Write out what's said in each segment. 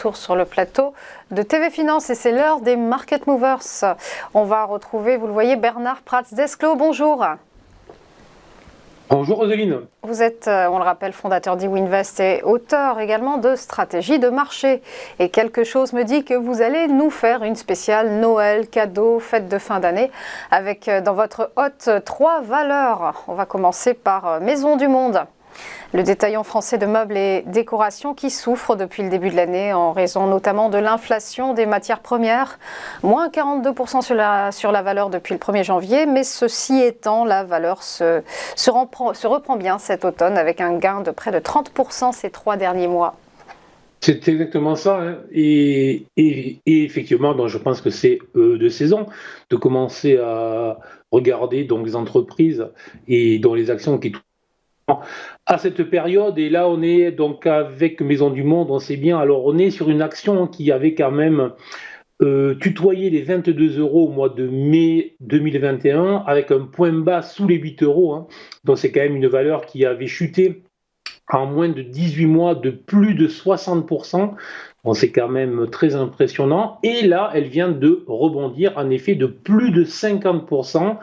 retour sur le plateau de TV Finance et c'est l'heure des Market Movers. On va retrouver, vous le voyez, Bernard Prats-Desclot. Bonjour. Bonjour Roseline. Vous êtes, on le rappelle, fondateur d'Ewinvest et auteur également de stratégie de marché. Et quelque chose me dit que vous allez nous faire une spéciale Noël, cadeau, fête de fin d'année, avec dans votre hôte 3 valeurs. On va commencer par Maisons du Monde. Le détaillant français de meubles et décorations qui souffre depuis le début de l'année en raison notamment de l'inflation des matières premières. Moins 42% sur la valeur depuis le 1er janvier, mais ceci étant, la valeur se reprend bien cet automne avec un gain de près de 30% ces 3 derniers mois. C'est exactement ça. Hein. Et effectivement, donc je pense que c'est de saison de commencer à regarder donc, les entreprises et dont les actions qui à cette période, et là on est donc avec Maisons du Monde, on sait bien, alors on est sur une action qui avait quand même tutoyé les 22 euros au mois de mai 2021 avec un point bas sous les 8 euros, hein. Donc c'est quand même une valeur qui avait chuté en moins de 18 mois de plus de 60%. Bon, c'est quand même très impressionnant. Et là, elle vient de rebondir, en effet, de plus de 50%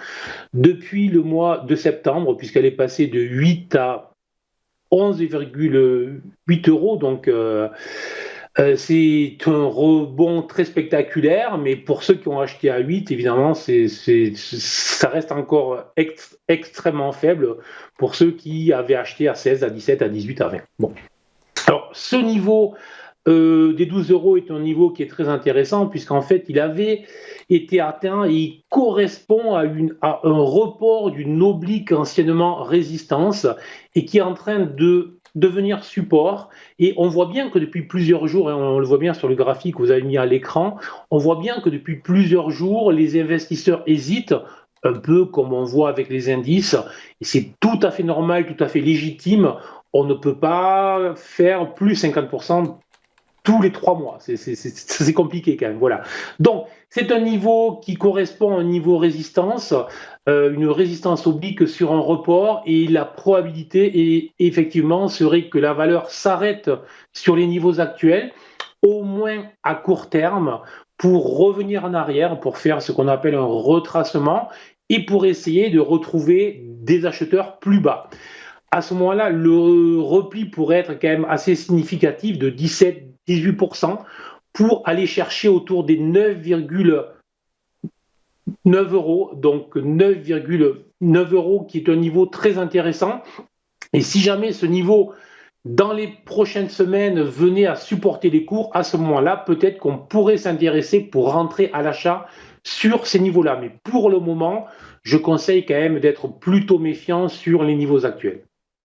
depuis le mois de septembre, puisqu'elle est passée de 8 à 11,8 euros. Donc, c'est un rebond très spectaculaire, mais pour ceux qui ont acheté à 8, évidemment, ça reste encore extrêmement faible pour ceux qui avaient acheté à 16, à 17, à 18, à 20. Bon. Alors, ce niveau des 12 euros est un niveau qui est très intéressant, puisqu'en fait, il avait été atteint et il correspond à un report d'une oblique anciennement résistance et qui est en train de devenir support. Et on voit bien que depuis plusieurs jours, et on le voit bien sur le graphique que vous avez mis à l'écran, on voit bien que depuis plusieurs jours, les investisseurs hésitent, un peu comme on voit avec les indices, et c'est tout à fait normal, tout à fait légitime. On ne peut pas faire plus 50% tous les 3 mois. C'est compliqué quand même. Voilà. Donc, c'est un niveau qui correspond à un niveau résistance, une résistance oblique sur un report, et la probabilité effectivement serait que la valeur s'arrête sur les niveaux actuels, au moins à court terme, pour revenir en arrière, pour faire ce qu'on appelle un retracement et pour essayer de retrouver des acheteurs plus bas. À ce moment-là, le repli pourrait être quand même assez significatif de 17-18% pour aller chercher autour des 9,9 euros, donc 9,9 euros qui est un niveau très intéressant. Et si jamais ce niveau, dans les prochaines semaines, venait à supporter les cours, à ce moment-là, peut-être qu'on pourrait s'intéresser pour rentrer à l'achat sur ces niveaux-là. Mais pour le moment, je conseille quand même d'être plutôt méfiant sur les niveaux actuels.